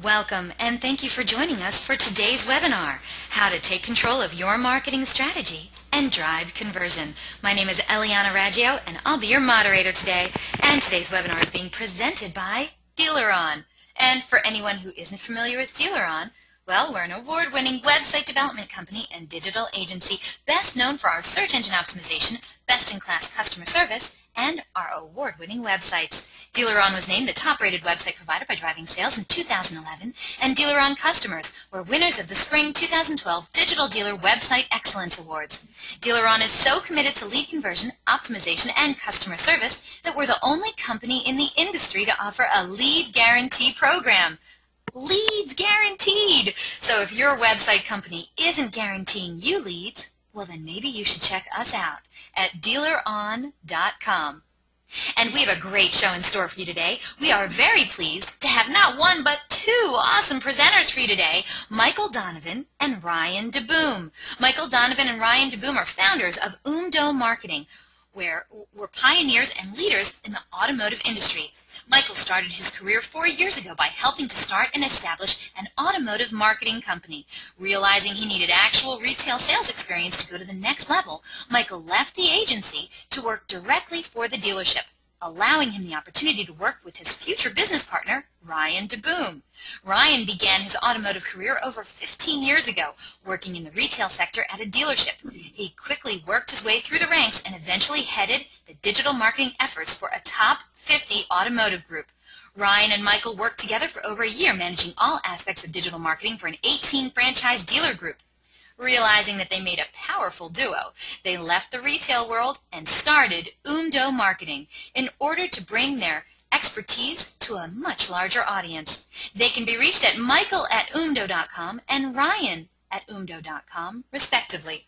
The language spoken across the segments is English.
Welcome and thank you for joining us for today's webinar, How to Take Control of Your Marketing Strategy and Drive Conversion. My name is Eliana Raggio and I'll be your moderator today. And today's webinar is being presented by DealerOn. And for anyone who isn't familiar with DealerOn, well, we're an award-winning website development company and digital agency best known for our search engine optimization, best-in-class customer service, and our award-winning websites. DealerOn was named the top-rated website provider by Driving Sales in 2011, and DealerOn customers were winners of the Spring 2012 Digital Dealer Website Excellence Awards. DealerOn is so committed to lead conversion, optimization, and customer service that we're the only company in the industry to offer a lead guarantee program. Leads guaranteed! So if your website company isn't guaranteeing you leads, well then maybe you should check us out at dealeron.com. And we have a great show in store for you today. We are very pleased to have not one but two awesome presenters for you today, Michael Donovan and Ryan DeBoom. Michael Donovan and Ryan DeBoom are founders of OOMDO Marketing, where we're pioneers and leaders in the automotive industry. Michael started his career 4 years ago by helping to start and establish an automotive marketing company. Realizing he needed actual retail sales experience to go to the next level, Michael left the agency to work directly for the dealership, allowing him the opportunity to work with his future business partner, Ryan DeBoom. Ryan began his automotive career over 15 years ago, working in the retail sector at a dealership. He quickly worked his way through the ranks and eventually headed the digital marketing efforts for a top 50 automotive group. Ryan and Michael worked together for over a year, managing all aspects of digital marketing for an 18 franchise dealer group. Realizing that they made a powerful duo, they left the retail world and started OOMDO Marketing in order to bring their expertise to a much larger audience. They can be reached at michael@oomdo.com and ryan@oomdo.com, respectively.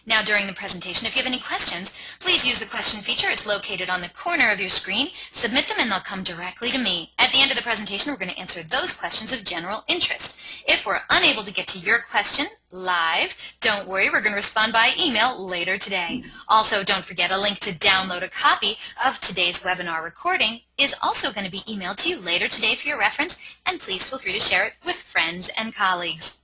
Now, during the presentation, if you have any questions, please use the question feature. It's located on the corner of your screen. Submit them and they'll come directly to me. At the end of the presentation, we're going to answer those questions of general interest. If we're unable to get to your question live, don't worry, we're going to respond by email later today. Also, don't forget, a link to download a copy of today's webinar recording is also going to be emailed to you later today for your reference, and please feel free to share it with friends and colleagues.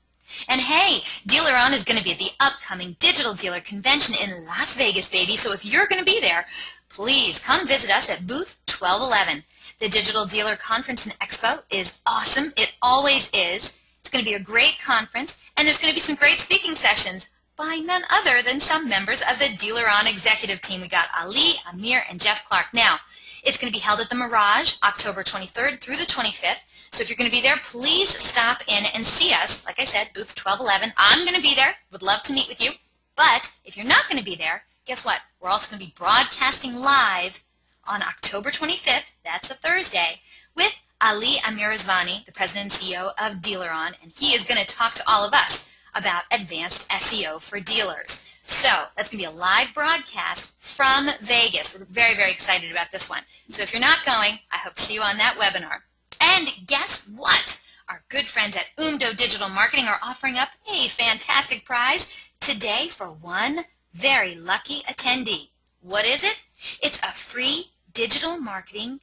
And hey, DealerOn is going to be at the upcoming Digital Dealer Convention in Las Vegas, baby. So if you're going to be there, please come visit us at booth 1211. The Digital Dealer Conference and Expo is awesome. It always is. It's going to be a great conference, and there's going to be some great speaking sessions by none other than some members of the DealerOn executive team. We got Ali, Amir, and Jeff Clark. Now, it's going to be held at the Mirage, October 23rd through the 25th. So if you're going to be there, please stop in and see us. Like I said, booth 1211. I'm going to be there. Would love to meet with you. But if you're not going to be there, guess what? We're also going to be broadcasting live on October 25th, that's a Thursday, with Ali Amirazvani, the president and CEO of DealerOn, and he is going to talk to all of us about advanced SEO for dealers. So that's going to be a live broadcast from Vegas. We're very, very excited about this one. So if you're not going, I hope to see you on that webinar. And guess what? Our good friends at OOMDO Digital Marketing are offering up a fantastic prize today for one very lucky attendee. What is it? It's a free digital marketing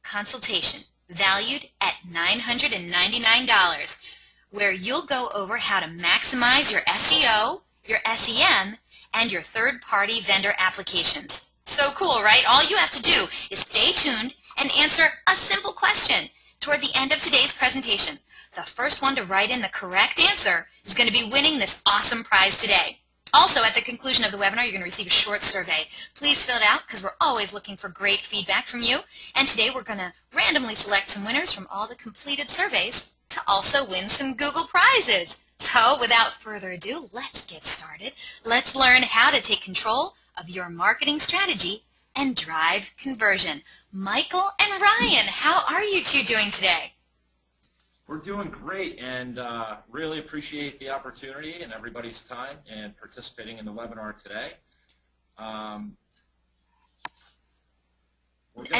consultation valued at $999, where you'll go over how to maximize your SEO, your SEM, and your third-party vendor applications. So cool, right? All you have to do is stay tuned and answer a simple question toward the end of today's presentation. The first one to write in the correct answer is going to be winning this awesome prize today. Also, at the conclusion of the webinar, you're going to receive a short survey. Please fill it out because we're always looking for great feedback from you. And today we're going to randomly select some winners from all the completed surveys to also win some Google prizes. So without further ado, let's get started. Let's learn how to take control of your marketing strategy and drive conversion. Michael and Ryan, how are you two doing today? We're doing great, and really appreciate the opportunity and everybody's time and participating in the webinar today. And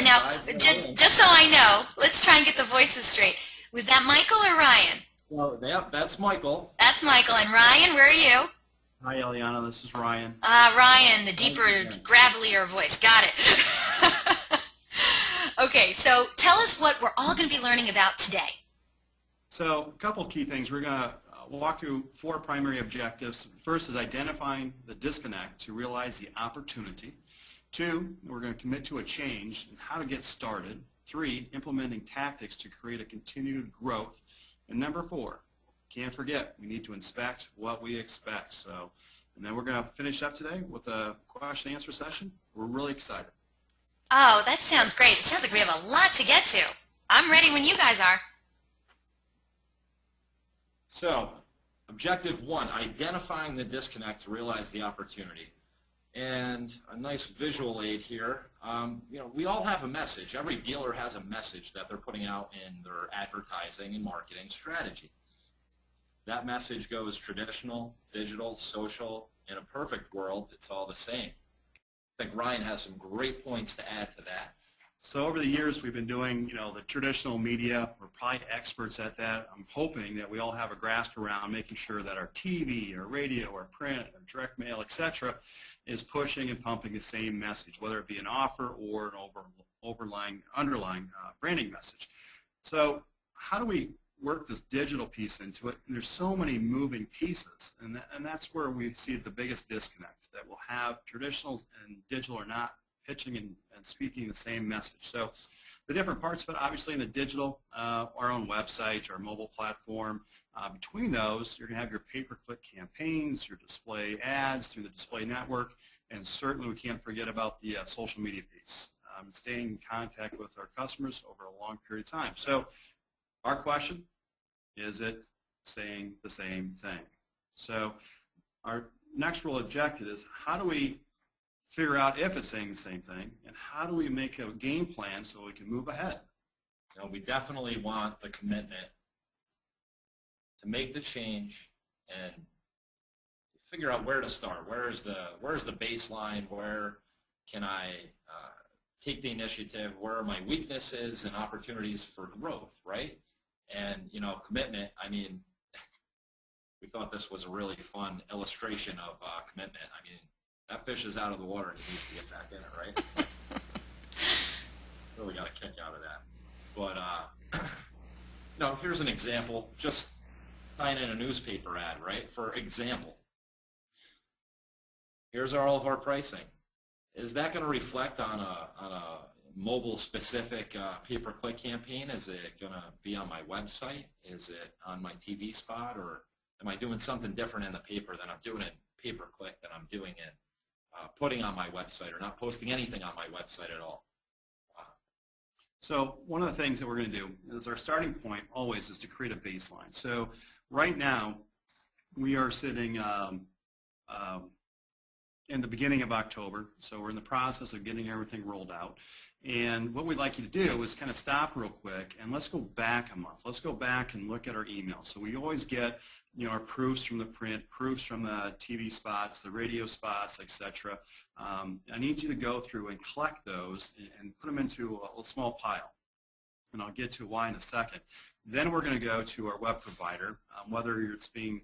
now, just so I know, let's try and get the voices straight. Was that Michael or Ryan? Well, yeah, that's Michael. That's Michael. And Ryan, where are you? Hi, Eliana. This is Ryan. Ryan, the deeper, gravelier voice. Got it. Okay, so tell us what we're all going to be learning about today. So a couple key things. We're going to walk through 4 primary objectives. First is identifying the disconnect to realize the opportunity. 2, we're going to commit to a change and how to get started. 3, implementing tactics to create a continued growth. And number 4, can't forget, we need to inspect what we expect. So, and then we're going to finish up today with a question and answer session. We're really excited. Oh, that sounds great. It sounds like we have a lot to get to. I'm ready when you guys are. So, objective 1, identifying the disconnect to realize the opportunity. And a nice visual aid here. We all have a message. Every dealer has a message that they're putting out in their advertising and marketing strategy. That message goes traditional, digital, social. In a perfect world, it's all the same. I think Ryan has some great points to add to that. So over the years, we've been doing, the traditional media. We're probably experts at that. I'm hoping that we all have a grasp around making sure that our TV, our radio, our print, our direct mail, etc., is pushing and pumping the same message, whether it be an offer or an underlying branding message. So how do we work this digital piece into it? And there's so many moving pieces, and that's where we see the biggest disconnect, that we'll have traditional and digital are not pitching and speaking the same message. So the different parts of it, obviously in the digital, our own website, our mobile platform. Between those, you're going to have your pay-per-click campaigns, your display ads through the display network, and certainly we can't forget about the social media piece, staying in contact with our customers over a long period of time. So our question, is it saying the same thing? So our next real objective is how do we figure out if it's saying the same thing, and how do we make a game plan so we can move ahead? We definitely want the commitment to make the change and figure out where to start. Where's the baseline? Where can I take the initiative? Where are my weaknesses and opportunities for growth, right? And, commitment, we thought this was a really fun illustration of commitment. That fish is out of the water and he needs to get back in it, right? Really got a kick out of that. But, here's an example, just tying in a newspaper ad, right? For example, here's all of our pricing. Is that going to reflect on a mobile-specific pay-per-click campaign? Is it going to be on my website? Is it on my TV spot? Or am I doing something different in the paper than I'm doing in pay-per-click than I'm doing in putting on my website, or not posting anything on my website at all? So one of the things that we're going to do is our starting point always is to create a baseline. So right now we are sitting in the beginning of October, so we're in the process of getting everything rolled out. And what we'd like you to do is kind of stop real quick and let's go back a month. Let's go back and look at our emails. So we always get our proofs from the print, proofs from the TV spots, the radio spots, etc. I need you to go through and collect those and put them into a small pile. And I'll get to why in a second. Then we're going to go to our web provider, whether it's being,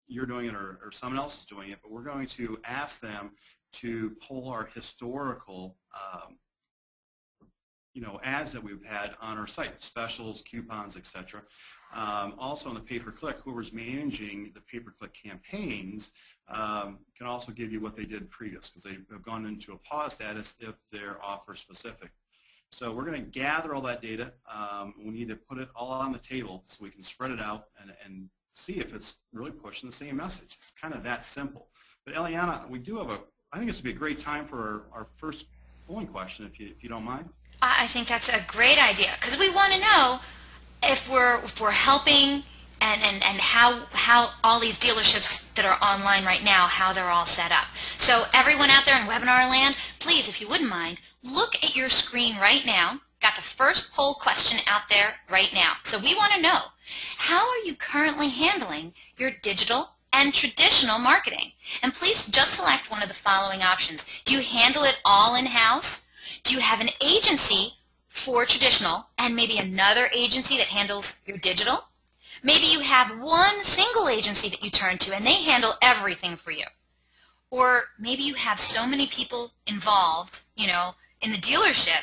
you're doing it or someone else is doing it, but we're going to ask them to pull our historical ads that we've had on our site, specials, coupons, etc. Also on the pay-per-click, whoever's managing the pay-per-click campaigns can also give you what they did previous, because they have gone into a pause status if they're offer specific. So we're going to gather all that data. We need to put it all on the table so we can spread it out and see if it's really pushing the same message. It's kind of that simple. But Eliana, we do have I think this would be a great time for our first polling question, if you don't mind. I think that's a great idea, because we want to know if we're helping and how all these dealerships that are online right now, how they're all set up. So everyone out there in webinar land, please, if you wouldn't mind, look at your screen right now. Got the first poll question out there right now. So we want to know, how are you currently handling your digital and traditional marketing? And please just select one of the following options. Do you handle it all in-house? Do you have an agency for traditional and maybe another agency that handles your digital? Maybe you have one single agency that you turn to and they handle everything for you. Or maybe you have so many people involved, in the dealership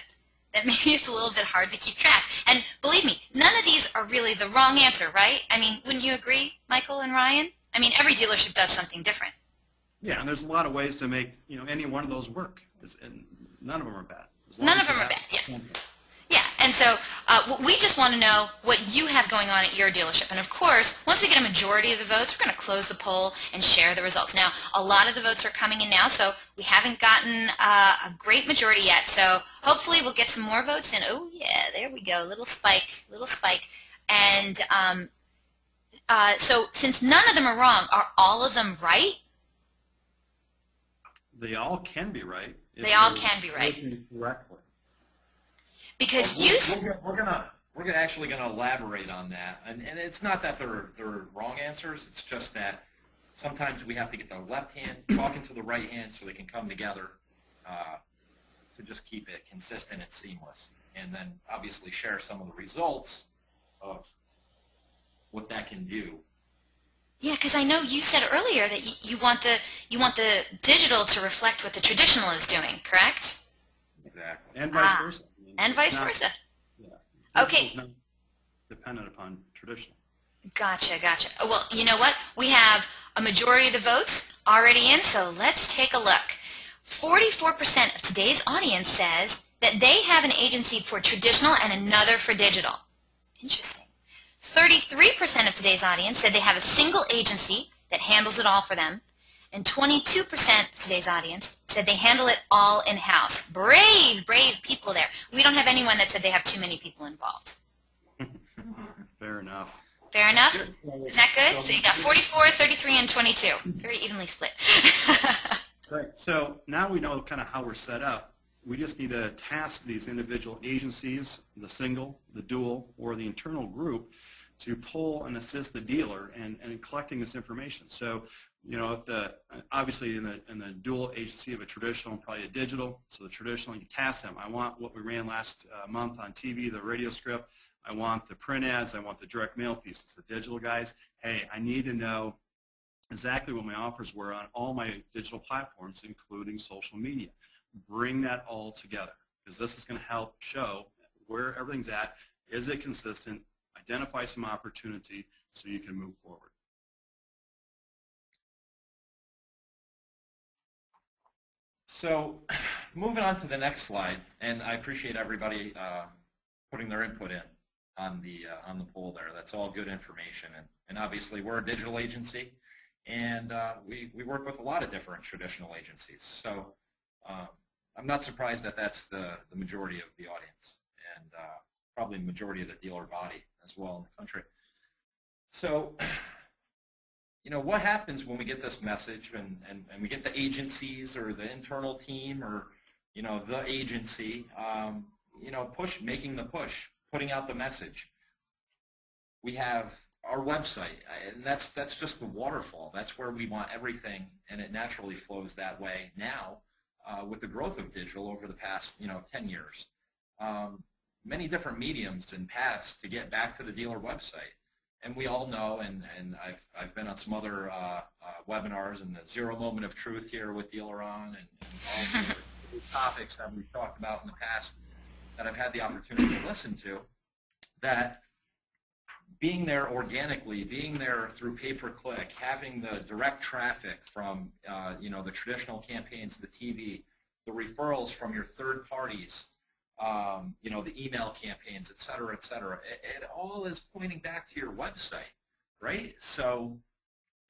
that maybe it's a little bit hard to keep track. And believe me, none of these are really the wrong answer, right? I mean, wouldn't you agree, Michael and Ryan? I mean, every dealership does something different. Yeah, and there's a lot of ways to make any one of those work, and none of them are bad. None of them are bad. Yeah. Yeah, and so we just want to know what you have going on at your dealership. And of course, once we get a majority of the votes, we're going to close the poll and share the results. Now, a lot of the votes are coming in now, so we haven't gotten a great majority yet. So hopefully we'll get some more votes in. Oh, yeah, there we go, little spike, little spike. And so since none of them are wrong, are all of them right? They all can be right. They all can be right. Correctly. Because we're actually gonna elaborate on that, and it's not that they're wrong answers. It's just that sometimes we have to get the left hand talking to the right hand so they can come together to just keep it consistent and seamless, and then obviously share some of the results of what that can do. Yeah, because I know you said earlier that you want the digital to reflect what the traditional is doing, correct? Exactly. And vice versa. And vice versa. Yeah. Okay. It's not dependent upon traditional. Gotcha, gotcha. Well, you know what? We have a majority of the votes already in, so let's take a look. 44% of today's audience says that they have an agency for traditional and another for digital. Interesting. 33% of today's audience said they have a single agency that handles it all for them. And 22% of today's audience said they handle it all in-house. Brave, brave people there. We don't have anyone that said they have too many people involved. Fair enough. Fair enough? Is that good? So you got 44, 33, and 22. Very evenly split. Right. So now we know kind of how we're set up. We just need to task these individual agencies, the single, the dual, or the internal group, to pull and assist the dealer in collecting this information. So, obviously in the dual agency of a traditional and probably a digital, so the traditional, you task them. I want what we ran last month on TV, the radio script. I want the print ads. I want the direct mail pieces. The digital guys, hey, I need to know exactly what my offers were on all my digital platforms, including social media. Bring that all together, because this is going to help show where everything's at. Is it consistent? Identify some opportunity so you can move forward. So moving on to the next slide, and I appreciate everybody putting their input in on the poll there. That's all good information, and obviously we're a digital agency, and we work with a lot of different traditional agencies. So I'm not surprised that that's the majority of the audience, and probably the majority of the dealer body as well in the country. So, what happens when we get this message and we get the agencies or the internal team or, the agency, making the push, putting out the message. We have our website, and that's just the waterfall. That's where we want everything, and it naturally flows that way now with the growth of digital over the past, 10 years. Many different mediums and paths to get back to the dealer website. And we all know, and I've been on some other webinars and the Zero Moment of Truth here with Dealer On and all the topics that we've talked about in the past that I've had the opportunity to listen to, that being there organically, being there through pay-per-click, having the direct traffic from the traditional campaigns, the TV, the referrals from your third parties, the email campaigns, et cetera, it all is pointing back to your website, right? So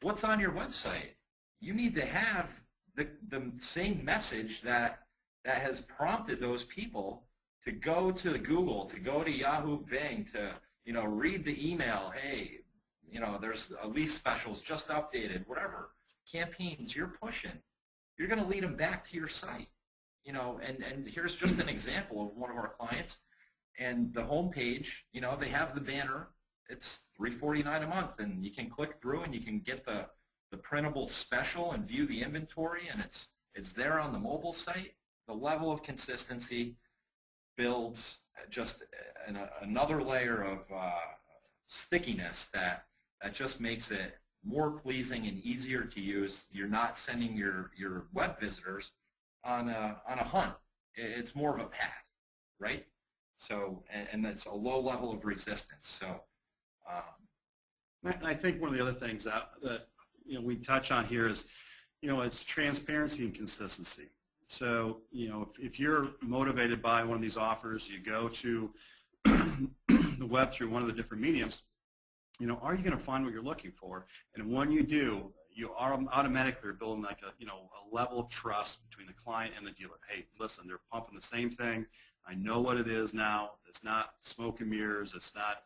what's on your website? You need to have the same message that has prompted those people to go to Google, to go to Yahoo, Bing, to read the email. Hey, there's a lease specials just updated, whatever campaigns you're pushing. You're going to lead them back to your site. And here's just an example of one of our clients. And the home page, they have the banner. It's $349 a month, and you can click through and you can get the printable special and view the inventory, and it's there on the mobile site. The level of consistency builds just another layer of stickiness that just makes it more pleasing and easier to use. You're not sending your web visitors on a hunt. It's more of a path, right? So, and that's a low level of resistance. So, and I think one of the other things that we touch on here is, it's transparency and consistency. So, if you're motivated by one of these offers, you go to the web through one of the different mediums, are you going to find what you're looking for? And when you do, you are automatically building like a level of trust between the client and the dealer. Hey, listen, they're pumping the same thing. I know what it is now. It's not smoke and mirrors. It's not,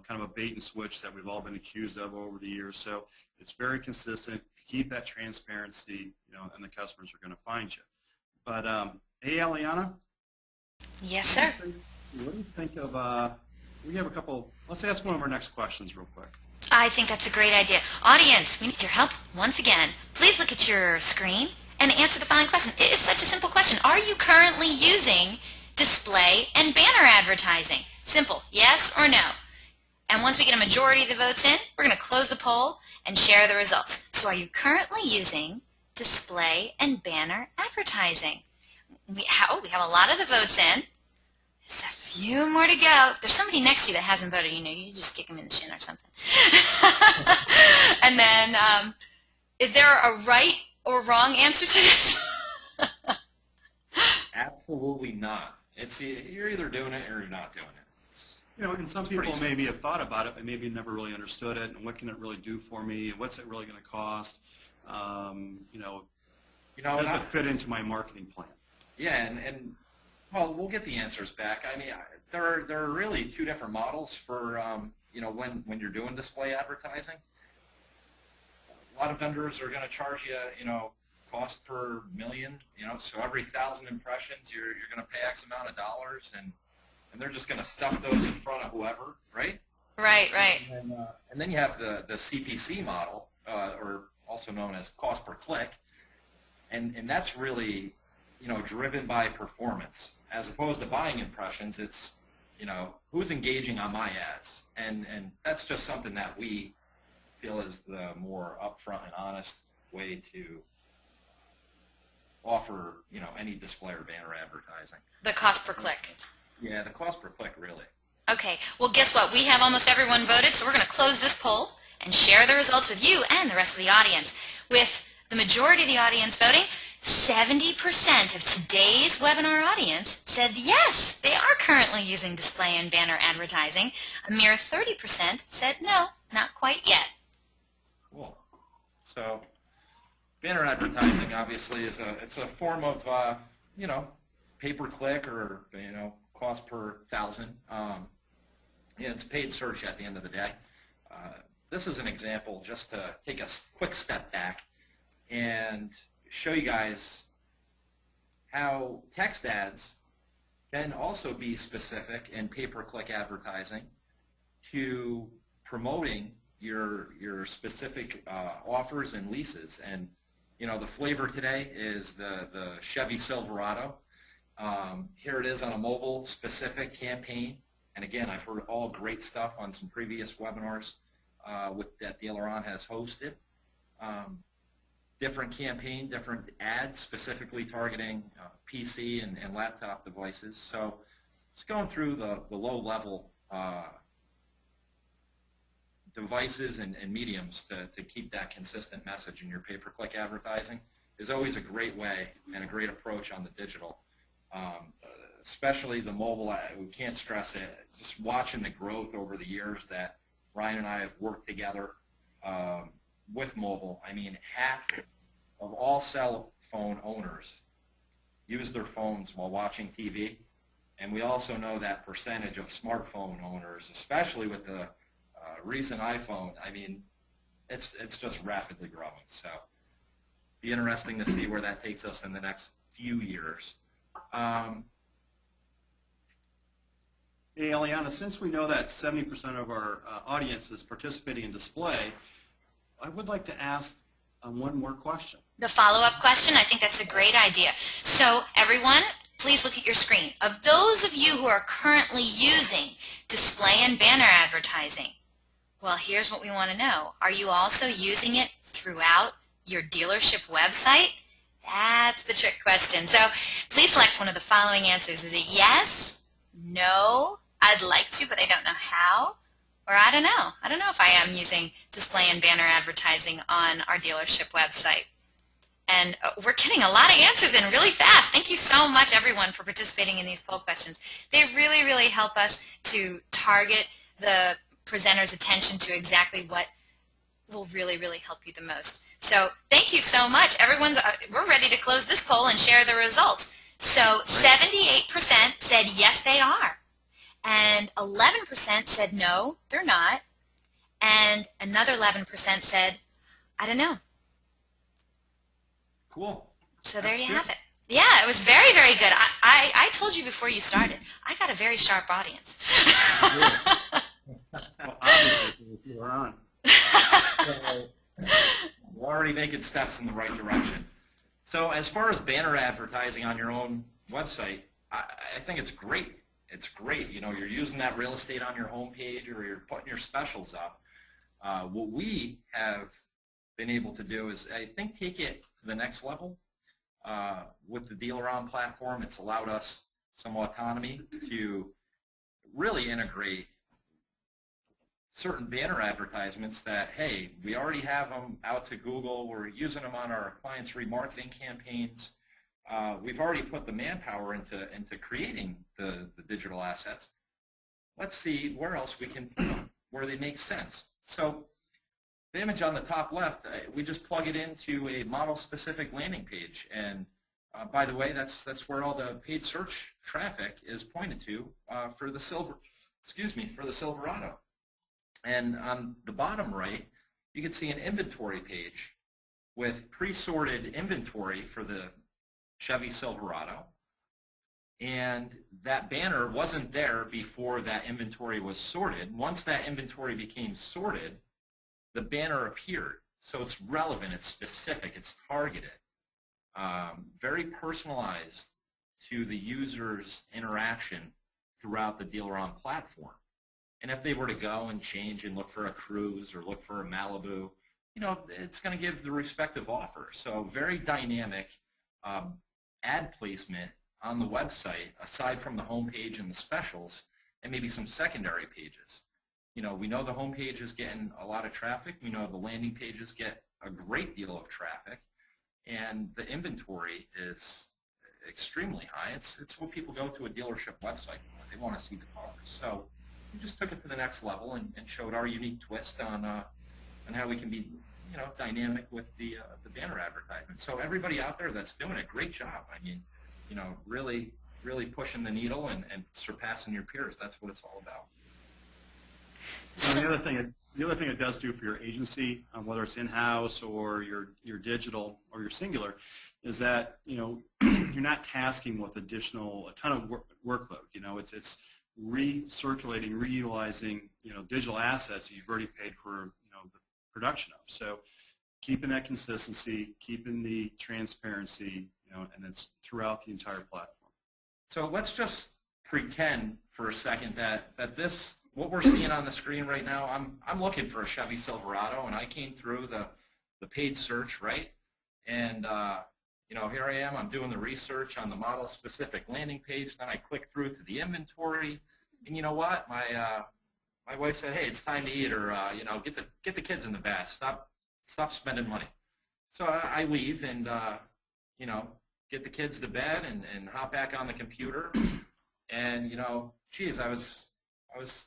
kind of a bait and switch that we've all been accused of over the years. So it's very consistent. Keep that transparency, and the customers are going to find you. But, hey, Eliana? Yes, sir. What do you think of, we have a couple, let's ask one of our next questions real quick. I think that's a great idea. Audience, we need your help once again. Please look at your screen and answer the following question. It is such a simple question. Are you currently using display and banner advertising? Simple, yes or no. And once we get a majority of the votes in, we're going to close the poll and share the results. So are you currently using display and banner advertising? We have a lot of the votes in. There's a few more to go. If there's somebody next to you that hasn't voted, you just kick them in the shin or something. And then, is there a right or wrong answer to this? absolutely not. You're either doing it or you're not doing it. And some people maybe have thought about it, but maybe never really understood it, and what can it really do for me, and what's it really going to cost, how does it fit into my marketing plan? Yeah, and well, we'll get the answers back. I mean, there are really two different models for, when you're doing display advertising. A lot of vendors are going to charge you, cost per million, so every 1,000 impressions, you're going to pay X amount of dollars, and they're just going to stuff those in front of whoever, right? Right. And then you have the CPC model, or also known as cost per click, and that's really, driven by performance. As opposed to buying impressions, it's, who's engaging on my ads, and that's just something that we feel is the more upfront and honest way to offer, any display or banner advertising. The cost per click. Yeah, the cost per click, really. Okay, well, guess what? We have almost everyone voted, so we're going to close this poll and share the results with you and the rest of the audience. With the majority of the audience voting, 70% of today's webinar audience said yes, they are currently using display and banner advertising. A mere 30% said no, not quite yet. Cool. So banner advertising obviously is it's a form of pay-per-click or cost per 1,000. It's paid search at the end of the day. This is an example just to take a quick step back and show you guys how text ads can also be specific in pay-per-click advertising to promoting your specific offers and leases. And the flavor today is the Chevy Silverado. Here it is on a mobile specific campaign. And again, I've heard all great stuff on some previous webinars that Aileron has hosted. Different campaign, different ads specifically targeting PC and laptop devices. So it's going through the low-level devices and mediums to keep that consistent message in your pay-per-click advertising is always a great way and a great approach on the digital. Especially the mobile, we can't stress it. Just watching the growth over the years that Ryan and I have worked together with mobile. I mean, half of all cell phone owners use their phones while watching TV, and we also know that percentage of smartphone owners, especially with the recent iPhone, I mean, it's just rapidly growing. So be interesting to see where that takes us in the next few years. Hey, Eliana, since we know that 70% of our audience is participating in display, I would like to ask one more question. The follow-up question, I think that's a great idea. So everyone, please look at your screen. Of those of you who are currently using display and banner advertising, well, here's what we want to know. Are you also using it throughout your dealership website? That's the trick question. So please select one of the following answers. Is it yes, no, I'd like to, but I don't know how. Or I don't know. I don't know if I am using display and banner advertising on our dealership website. And we're getting a lot of answers in really fast. Thank you so much, everyone, for participating in these poll questions. They really, really help us to target the presenter's attention to exactly what will really, really help you the most. So thank you so much. We're ready to close this poll and share the results. So 78% said yes, they are. And 11% said no, they're not. And another 11% said, I don't know. Cool. So there you have it. Yeah, it was very, very good. I told you before you started, I got a very sharp audience. Well, obviously, you were on. So, we're already making steps in the right direction. So as far as banner advertising on your own website, I think it's great. It's great. You know, you're using that real estate on your homepage, or you're putting your specials up. What we have been able to do is, I think, take it to the next level. With the Dealer On platform, it's allowed us some autonomy to really integrate certain banner advertisements that, hey, we already have them out to Google. We're using them on our clients' remarketing campaigns. We've already put the manpower into creating the digital assets. Let's see where else we can put them, where they make sense. So the image on the top left, we just plug it into a model-specific landing page. And by the way, that's where all the paid search traffic is pointed to for the Silverado. And on the bottom right, you can see an inventory page with pre-sorted inventory for the Chevy Silverado. And that banner wasn't there before that inventory was sorted. Once that inventory became sorted, the banner appeared. So it's relevant, it's specific, it's targeted, very personalized to the user's interaction throughout the Dealer On platform. And if they were to go and change and look for a Cruze or look for a Malibu, you know, it's going to give the respective offer. So very dynamic ad placement on the website, aside from the homepage and the specials, and maybe some secondary pages. You know, we know the homepage is getting a lot of traffic. We know the landing pages get a great deal of traffic, and the inventory is extremely high. It's what people go to a dealership website for. They want to see the cars. So we just took it to the next level and showed our unique twist on how we can be, you know, dynamic with the banner advertisement. So everybody out there that's doing a great job. I mean, you know, really pushing the needle and surpassing your peers. That's what it's all about. So the other thing it does do for your agency, whether it's in-house or your digital or your singular, is that, you know, you're not tasking with a ton of workload. You know, it's recirculating, reutilizing, you know, digital assets that you've already paid for, you know, the production of. So keeping that consistency, keeping the transparency, you know, and it's throughout the entire platform. So let's just pretend for a second that this, what we're seeing on the screen right now, I'm looking for a Chevy Silverado, and I came through the paid search, right? And you know, here I am. I'm doing the research on the model-specific landing page. Then I click through to the inventory, and you know what? My wife said, "Hey, it's time to eat," or you know, get the kids in the bath. Stop spending money. So I leave and you know, get the kids to bed and hop back on the computer. And you know, geez, I was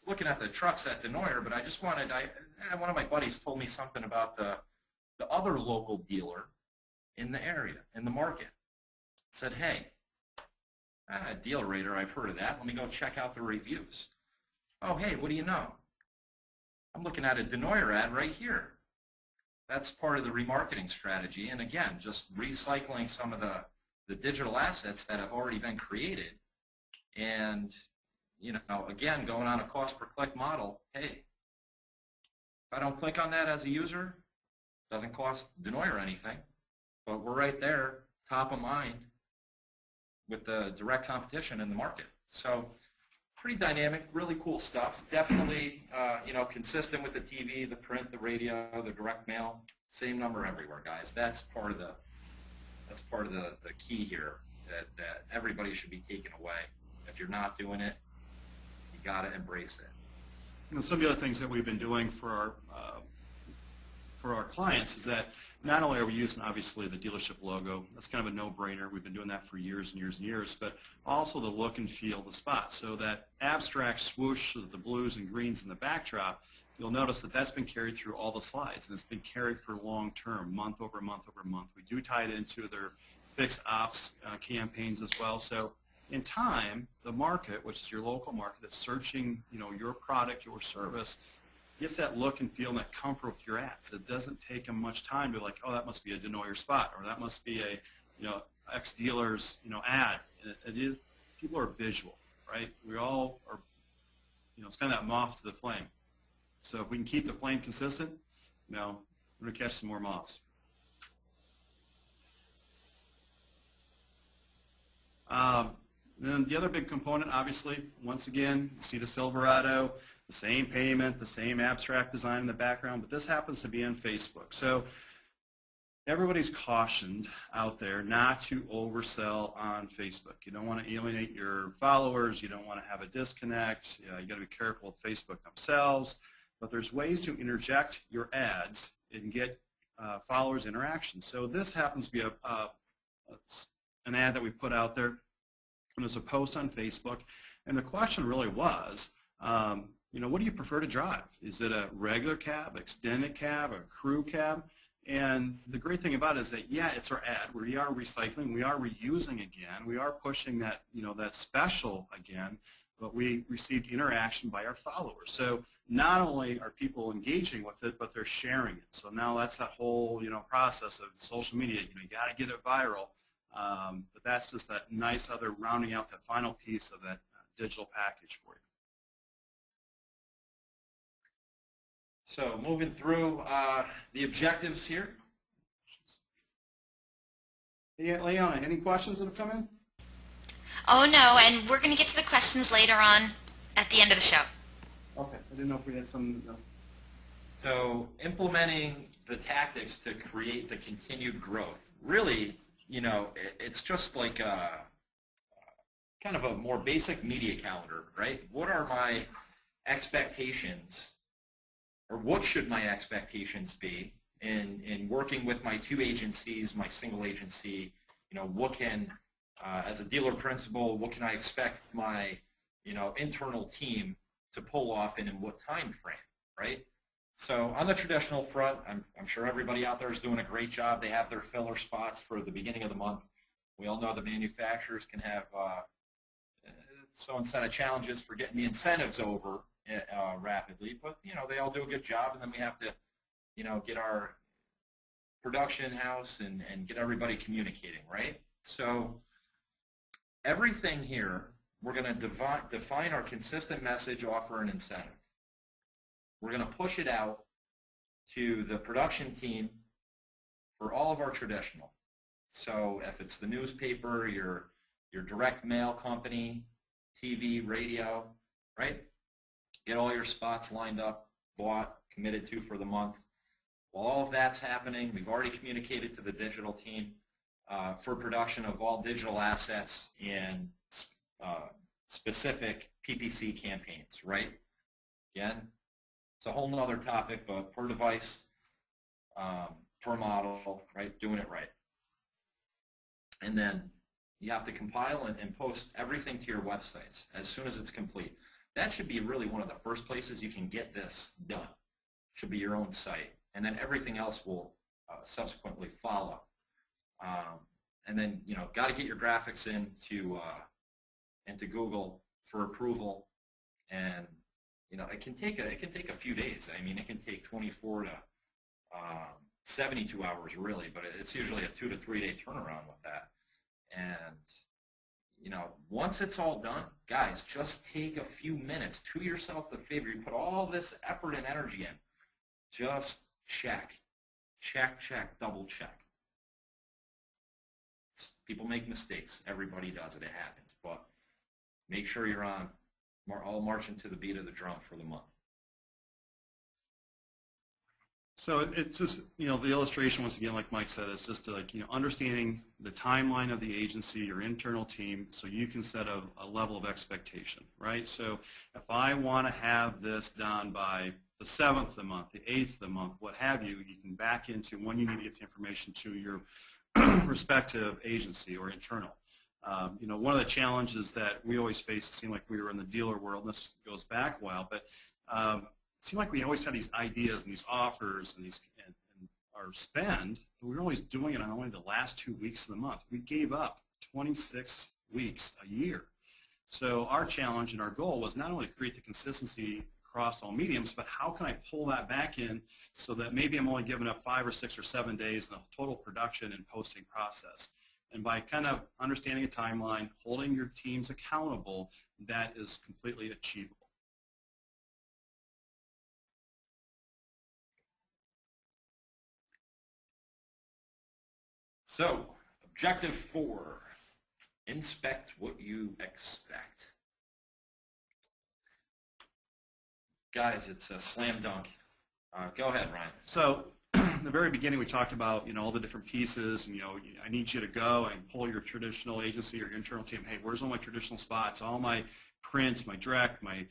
looking at the trucks at Denoyer, but I just wanted, one of my buddies told me something about the other local dealer in the area, in the market. Said, hey, Deal Rater, I've heard of that. Let me go check out the reviews. Oh, hey, what do you know? I'm looking at a Denoyer ad right here. That's part of the remarketing strategy. And again, just recycling some of the digital assets that have already been created. And you know, again, going on a cost per click model, hey, if I don't click on that as a user, it doesn't cost Denoyer anything, but we're right there, top of mind with the direct competition in the market. So pretty dynamic, really cool stuff. Definitely, you know, consistent with the TV, the print, the radio, the direct mail, same number everywhere, guys. That's part of the key here that everybody should be taking away. If you're not doing it, got to embrace it. And some of the other things that we've been doing for our clients is that not only are we using, obviously, the dealership logo, that's kind of a no-brainer. We've been doing that for years and years and years, but also the look and feel of the spot. So that abstract swoosh of the blues and greens in the backdrop, you'll notice that that's been carried through all the slides, and it's been carried for long-term, month over month over month. We do tie it into their fixed ops campaigns as well. So in time, the market, which is your local market that's searching, your product, your service, gets that look and feel and that comfort with your ads. It doesn't take them much time to like, oh, that must be a Denoyer spot, or that must be a ex-dealer's ad. It is, people are visual, right? We all are, it's kind of that moth to the flame. So if we can keep the flame consistent, we're going to catch some more moths. And then the other big component, obviously, once again, you see the Silverado, the same payment, the same abstract design in the background, but this happens to be on Facebook. So everybody's cautioned out there not to oversell on Facebook. You don't want to alienate your followers. You don't want to have a disconnect. You got to be careful with Facebook themselves. But there's ways to interject your ads and get followers interaction. So this happens to be an ad that we put out there. And there's a post on Facebook, and the question really was, what do you prefer to drive? Is it a regular cab, extended cab, a crew cab? And the great thing about it is that, yeah, it's our ad. We are recycling. We are reusing again. We are pushing that, that special again, but we received interaction by our followers. So not only are people engaging with it, but they're sharing it. So now that's that whole, process of social media. You got to get it viral. But that's just that nice other rounding out that final piece of that digital package for you. So moving through the objectives here. Yeah, Leona, any questions that have come in? Oh, no, and we're going to get to the questions later on at the end of the show. Okay, I didn't know if we had some. No. So implementing the tactics to create the continued growth. Really, it's just like kind of a more basic media calendar, right? What are my expectations, or what should my expectations be in working with my two agencies, my single agency? What can, as a dealer principal, what can I expect my, internal team to pull off and in what time frame, right? So on the traditional front, I'm sure everybody out there is doing a great job. They have their filler spots for the beginning of the month. We all know the manufacturers can have some set of challenges for getting the incentives over rapidly, but they all do a good job, and then we have to get our production house and get everybody communicating, right? So everything here, we're going to define our consistent message, offer, and incentive. We're going to push it out to the production team for all of our traditional. So if it's the newspaper, your direct mail company, TV, radio, right? Get all your spots lined up, bought, committed to for the month. While all of that's happening, we've already communicated to the digital team for production of all digital assets and specific PPC campaigns, right? Again, it's a whole nother topic, but per device, per model, right? Doing it right. And then you have to compile and post everything to your websites as soon as it's complete. That should be really one of the first places you can get this done. Should be your own site. And then everything else will subsequently follow. And then, got to get your graphics into Google for approval. And it can take a few days. I mean, it can take 24 to 72 hours really, but it's usually a 2 to 3 day turnaround with that. And once it's all done, guys, just take a few minutes. Do yourself the favor. You put all this effort and energy in. Just check, double check. People make mistakes. Everybody does it. It happens. But make sure you're on. All marching to the beat of the drum for the month. So it's just, the illustration, once again, like Mike said, is just like, understanding the timeline of the agency, your internal team, so you can set a level of expectation, right? So if I want to have this done by the 7th of the month, the 8th of the month, what have you, you can back into when you need to get the information to your respective agency or internal. One of the challenges that we always face, it seemed like we were in the dealer world, and this goes back a while, but it seemed like we always had these ideas and these offers and our spend, but we were always doing it on only the last 2 weeks of the month. We gave up 26 weeks a year. So our challenge and our goal was not only to create the consistency across all mediums, but how can I pull that back in so that maybe I'm only giving up 5 or 6 or 7 days in the total production and posting process. And by kind of understanding a timeline, holding your teams accountable, that is completely achievable. So, objective 4, inspect what you expect. Guys, it's a slam dunk. Go ahead, Ryan. So, in the very beginning, we talked about, all the different pieces, and, I need you to go and pull your traditional agency or your internal team. Hey, where's all my traditional spots? All my print, my direct, my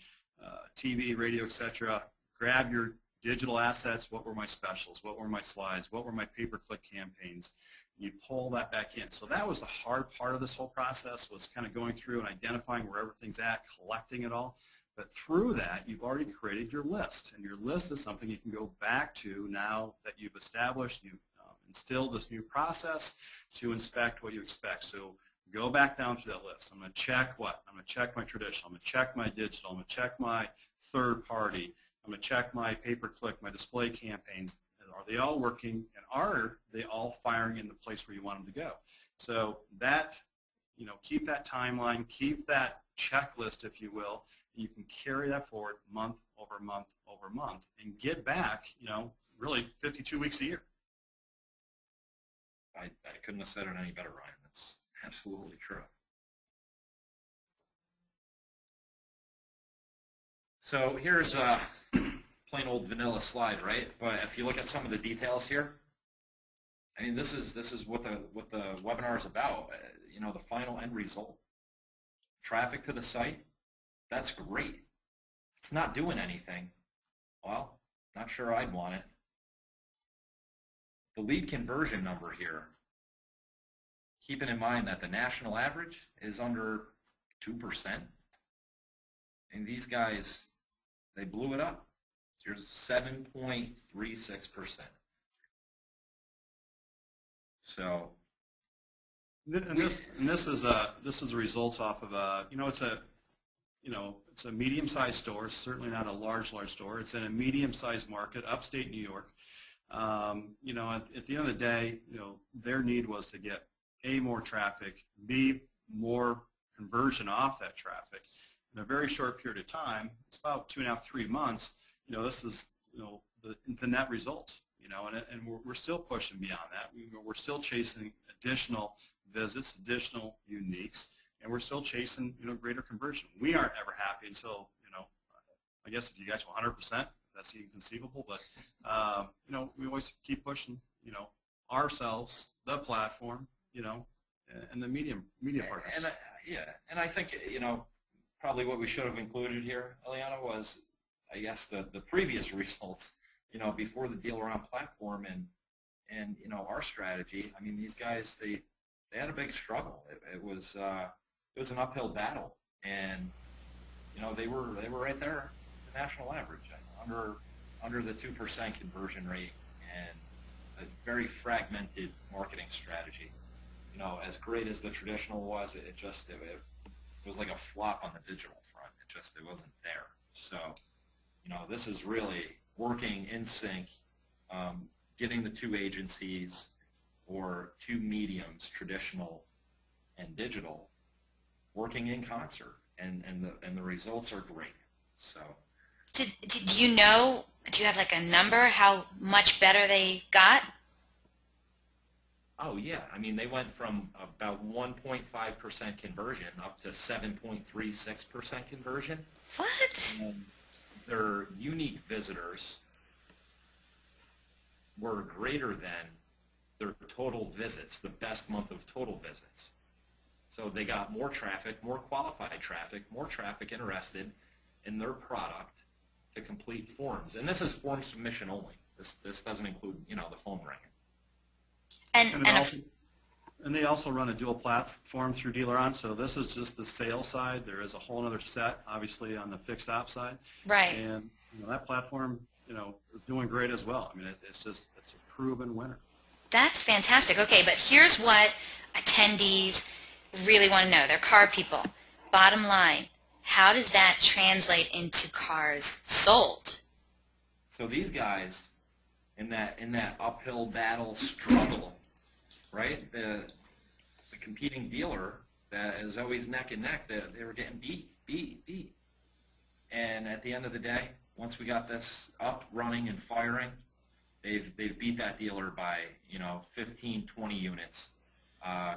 TV, radio, etc. Grab your digital assets. What were my specials? What were my slides? What were my pay-per-click campaigns? You pull that back in. So that was the hard part of this whole process, was kind of going through and identifying where everything's at, collecting it all. But through that, you've already created your list. And your list is something you can go back to now that you've established, you've instilled this new process to inspect what you expect. So go back down to that list. I'm going to check what? I'm going to check my traditional. I'm going to check my digital. I'm going to check my third party. I'm going to check my pay-per-click, my display campaigns. Are they all working, and are they all firing in the place where you want them to go? So that, keep that timeline, keep that checklist, if you will. You can carry that forward month over month over month and get back, really 52 weeks a year. I couldn't have said it any better, Ryan. That's absolutely true. So here's a plain old vanilla slide, right? But if you look at some of the details here, I mean, this is what the webinar is about. The final end result. Traffic to the site. That's great. It's not doing anything. Well, not sure I'd want it. The lead conversion number here, keeping in mind that the national average is under 2%. And these guys, they blew it up. Here's 7.36%. So, this is the results off of it's a medium-sized store. It's certainly not a large store. It's in a medium-sized market, upstate New York. At the end of the day, their need was to get A, more traffic, B, more conversion off that traffic in a very short period of time. It's about 2.5, 3 months. This is the net result. And we're still pushing beyond that. We're still chasing additional visits, additional uniques, and we're still chasing greater conversion. We aren't ever happy until I guess if you get to 100%, that's even conceivable. But we always keep pushing ourselves, the platform, and the media partners. And I think probably what we should have included here, Eliana, was I guess the previous results. Before the deal around platform and our strategy. I mean, these guys they had a big struggle. It was an uphill battle, and they were right there, the national average, under the 2% conversion rate, and a very fragmented marketing strategy. As great as the traditional was, it was like a flop on the digital front. It wasn't there. So this is really working in sync, getting the two agencies or two mediums, traditional and digital, working in concert, and the results are great. So, do you have like a number how much better they got? Oh yeah, I mean they went from about 1.5% conversion up to 7.36% conversion. What? And their unique visitors were greater than their total visits, the best month of total visits. So they got more traffic, more qualified traffic, more traffic interested in their product to complete forms. And this is form submission only. This doesn't include, you know, the phone ringing. And they also run a dual platform through DealerOn, so this is just the sales side. There is a whole other set, obviously, on the fixed op side. Right. And you know, that platform, you know, is doing great as well. I mean, it's a proven winner. That's fantastic. Okay, but here's what attendees really want to know. They're car people. Bottom line, how does that translate into cars sold? So these guys, in that uphill battle struggle, right? The competing dealer that is always neck and neck, they were getting beat. And at the end of the day, once we got this up, running, and firing, they've beat that dealer by, you know, 15, 20 units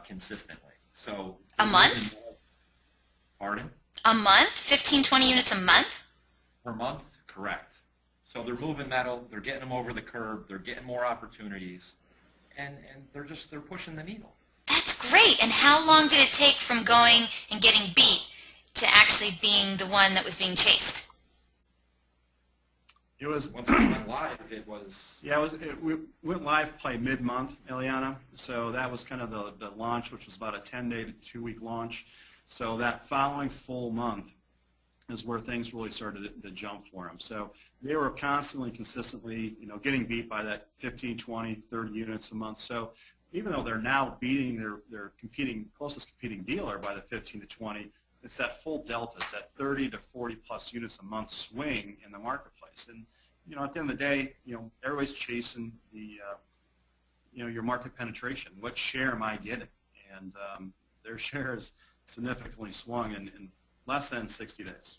consistently. So a month? Pardon? A month? 15, 20 units a month? Per month? Correct. So they're moving metal, they're getting them over the curb, they're getting more opportunities, and they're pushing the needle. That's great. And how long did it take from going and getting beat to actually being the one that was being chased? It was once we went live. It was we went live probably mid-month, Eliana. So that was kind of the launch, which was about a 10-day to 2-week launch. So that following full month is where things really started to jump for them. So they were constantly, consistently, you know, getting beat by that 15, 20, 30 units a month. So even though they're now beating their closest competing dealer by the 15 to 20, it's that full delta. It's that 30 to 40 plus units a month swing in the marketplace. And you know, at the end of the day, you know, everybody's chasing the you know, your market penetration. What share am I getting? And their share has significantly swung in less than 60 days.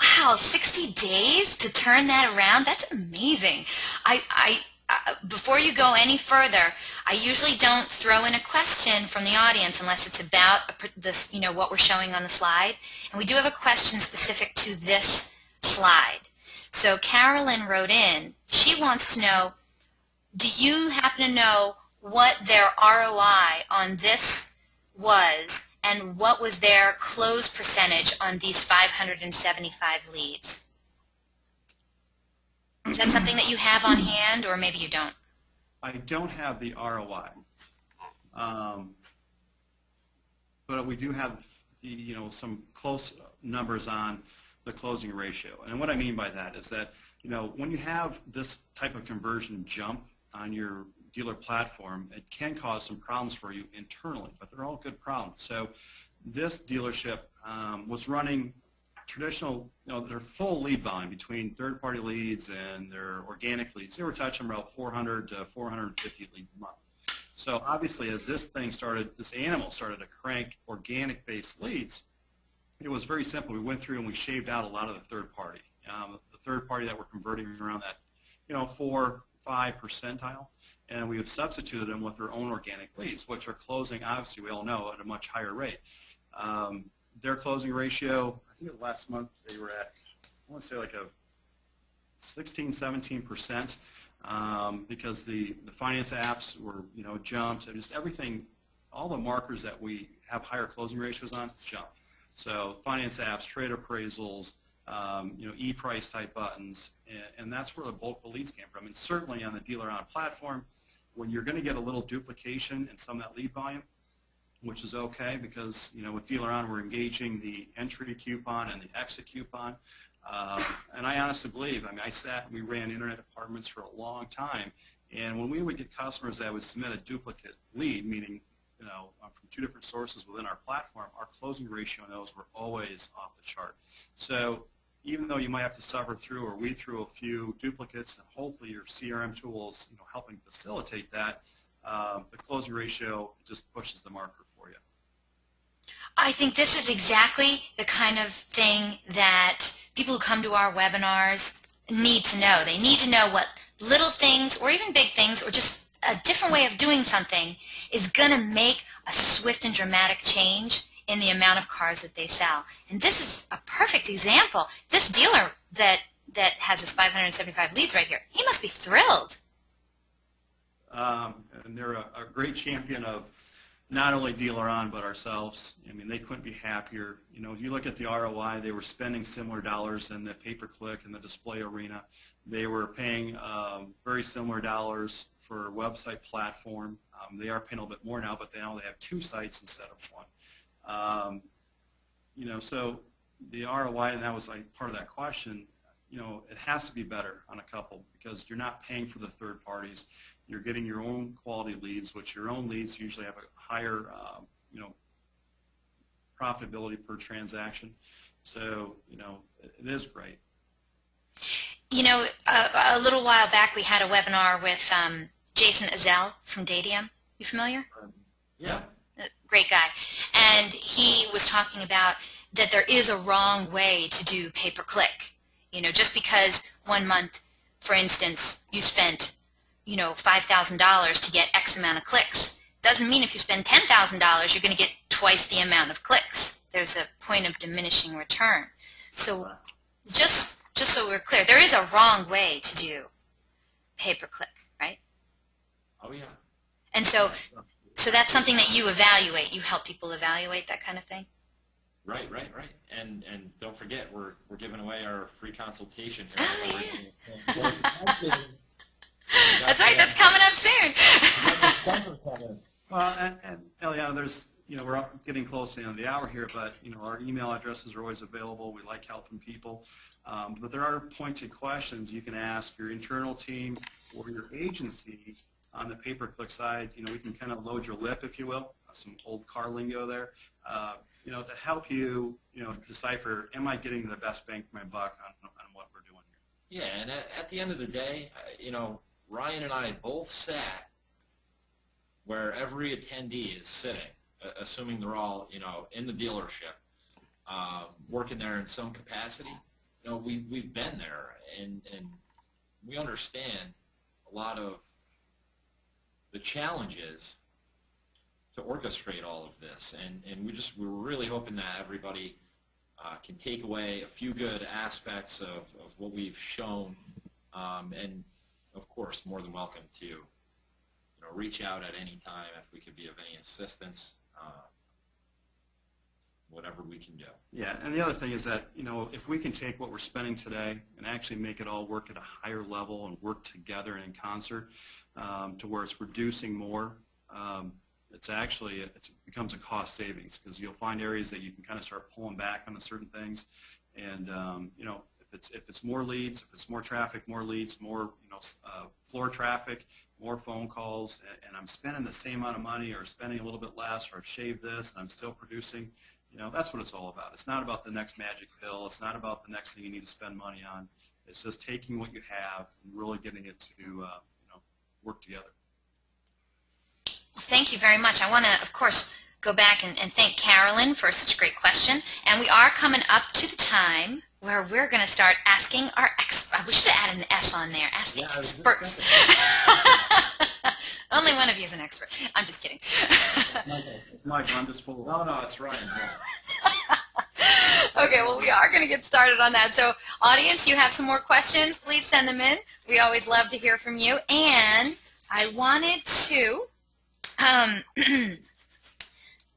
Wow, 60 days to turn that around? That's amazing. Before you go any further, I usually don't throw in a question from the audience unless it's about this, you know, what we're showing on the slide. And we do have a question specific to this slide. So Carolyn wrote in, she wants to know, do you happen to know what their ROI on this was and what was their close percentage on these 575 leads? Is that something that you have on hand, or maybe you don't? I don't have the ROI, but we do have the, you know, some close numbers on the closing ratio. And what I mean by that is that, you know, when you have this type of conversion jump on your dealer platform, it can cause some problems for you internally, but they're all good problems. So this dealership was running traditional, you know, their full lead volume between third-party leads and their organic leads. They were touching about 400 to 450 leads a month. So obviously, as this animal started to crank organic-based leads, it was very simple. We went through and we shaved out a lot of the third-party. The third-party that were converting around that, you know, 4-5 percentile, and we have substituted them with their own organic leads, which are closing, obviously, we all know, at a much higher rate. Their closing ratio, I think last month they were at, I want to say like a 16-17%, because the finance apps were, you know, jumped, and just everything, all the markers that we have higher closing ratios on jumped. So finance apps, trade appraisals, you know, e-price type buttons, and that's where the bulk of the leads came from. And certainly on the DealerOn platform, when you're going to get a little duplication in some of that lead volume, which is okay because, you know, with DealerOn we're engaging the entry coupon and the exit coupon. And I honestly believe, I mean, we ran internet departments for a long time, and when we would get customers that would submit a duplicate lead, meaning, you know, from two different sources within our platform, our closing ratio on those were always off the chart. So even though you might have to suffer through or weed through a few duplicates, and hopefully your CRM tools, you know, helping facilitate that, the closing ratio just pushes the marker for you. I think this is exactly the kind of thing that people who come to our webinars need to know. They need to know what little things or even big things or just a different way of doing something is going to make a swift and dramatic change in the amount of cars that they sell. And this is a perfect example. This dealer that has his 575 leads right here, he must be thrilled. and they're a great champion of not only Dealer On but ourselves. I mean, they couldn't be happier. You know, if you look at the ROI, they were spending similar dollars in the pay-per-click and the display arena. They were paying very similar dollars for website platform. They are paying a little bit more now, but now they have 2 sites instead of 1. You know, so the ROI, and that was like part of that question, you know, it has to be better on a couple because you're not paying for the third parties. You're getting your own quality leads, which your own leads usually have a higher, you know, profitability per transaction. So, you know, it is great. You know, a little while back we had a webinar with Jason Azell from Dadium. You familiar? Yeah. Great guy. And he was talking about that there is a wrong way to do pay-per-click. You know, just because one month, for instance, you spent, you know, $5,000 to get X amount of clicks, doesn't mean if you spend $10,000 you're going to get twice the amount of clicks. There's a point of diminishing return. So just so we're clear, there is a wrong way to do pay-per-click, right? Oh, yeah. And so that's something that you evaluate. You help people evaluate that kind of thing? Right. And don't forget, we're giving away our free consultation here. Oh, yeah. That's right. That's coming up soon. Well, and Eliana, there's, you know, we're getting close to the end of the hour here, but, you know, our email addresses are always available. We like helping people. But there are pointed questions you can ask your internal team or your agency on the pay-per-click side. You know, we can kind of load your lip, if you will, some old car lingo there, you know, to help you, you know, decipher, am I getting the best bang for my buck on what we're doing here? Yeah, and at the end of the day, you know, Ryan and I both sat where every attendee is sitting, assuming they're all, you know, in the dealership, working there in some capacity. You know, we've been there, and we understand a lot of the challenges to orchestrate all of this, and we're really hoping that everybody can take away a few good aspects of what we've shown, and of course, more than welcome to, you know, reach out at any time if we could be of any assistance, whatever we can do. Yeah, and the other thing is that, you know, if we can take what we're spending today and actually make it all work at a higher level and work together and in concert to where it's producing more, it becomes a cost savings, because you'll find areas that you can kind of start pulling back on certain things, and you know, if it's more leads, if it's more traffic, more leads, more, you know, floor traffic, more phone calls, and I'm spending the same amount of money or spending a little bit less, or I've shaved this and I'm still producing, you know, that's what it's all about. It's not about the next magic pill. It's not about the next thing you need to spend money on. It's just taking what you have and really getting it to, you know, work together. Well, thank you very much. I want to, of course, go back and thank Carolyn for such a great question. And we are coming up to the time where we're going to start asking our experts. We should have added an S on there. Ask the experts. Only one of you is an expert. I'm just kidding. It's Michael. I'm just full of... No, it's Ryan. Okay, well, we are going to get started on that. So, audience, you have some more questions, please send them in. We always love to hear from you. And I wanted to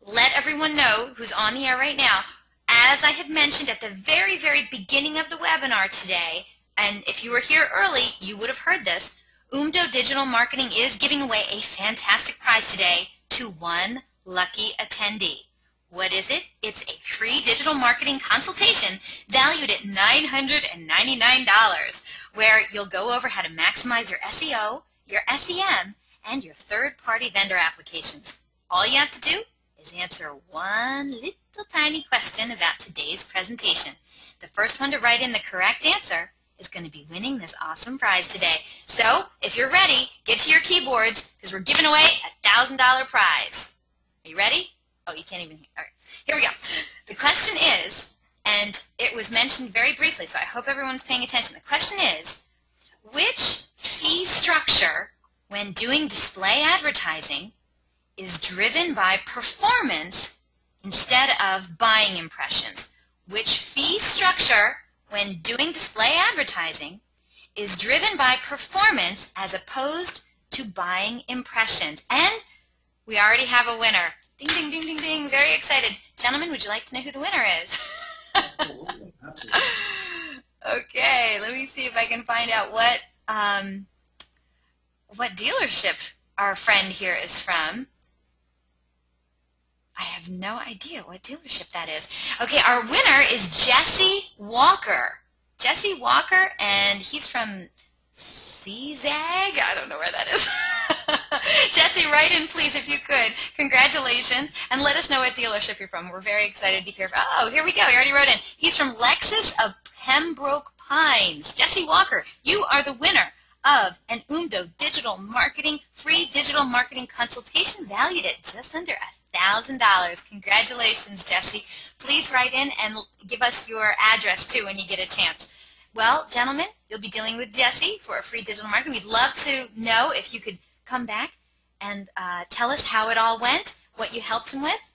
let everyone know who's on the air right now, as I had mentioned at the very, very beginning of the webinar today, and if you were here early, you would have heard this, OOMDO Digital Marketing is giving away a fantastic prize today to one lucky attendee. What is it? It's a free digital marketing consultation valued at $999, where you'll go over how to maximize your SEO, your SEM, and your third-party vendor applications. All you have to do is answer one little tiny question about today's presentation. The first one to write in the correct answer is going to be winning this awesome prize today. So, if you're ready, get to your keyboards, because we're giving away a $1,000 prize. Are you ready? Oh, you can't even hear. All right, here we go. The question is, and it was mentioned very briefly, so I hope everyone's paying attention. The question is, which fee structure, when doing display advertising, is driven by performance instead of buying impressions? Which fee structure, when doing display advertising, is driven by performance as opposed to buying impressions. And we already have a winner. Ding, ding, ding, ding, ding. Very excited. Gentlemen, would you like to know who the winner is? Absolutely. Absolutely. Okay, let me see if I can find out what dealership our friend here is from. I have no idea what dealership that is. Okay, our winner is Jesse Walker. Jesse Walker, and he's from CZAG? I don't know where that is. Jesse, write in, please, if you could. Congratulations, and let us know what dealership you're from. We're very excited to hear. Oh, here we go. He already wrote in. He's from Lexus of Pembroke Pines. Jesse Walker, you are the winner of an OOMDO digital marketing, free digital marketing consultation valued at just under $1,000. Congratulations, Jesse. Please write in and give us your address, too, when you get a chance. Well, gentlemen, you'll be dealing with Jesse for a free digital marketing. We'd love to know if you could come back and tell us how it all went, what you helped him with,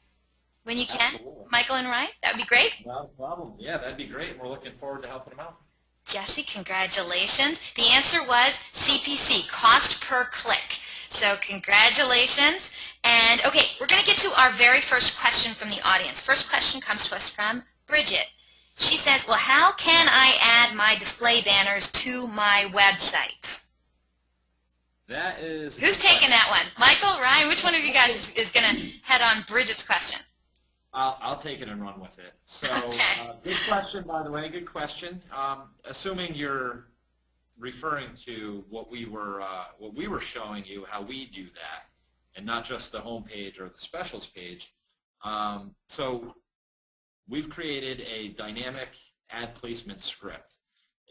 when you can. Absolutely. Michael and Ryan, that would be great. No problem. Yeah, that'd be great. We're looking forward to helping him out. Jesse, congratulations. The answer was CPC, cost per click. So congratulations. And okay, we're going to get to our very first question from the audience. First question comes to us from Bridget. She says, well, how can I add my display banners to my website? That is... Who's taking that one? Michael, Ryan, which one of you guys is going to head on Bridget's question? I'll take it and run with it. So, Okay. Good question, by the way. Good question. Assuming you're referring to what we were showing you, how we do that, and not just the home page or the specials page. So, we've created a dynamic ad placement script,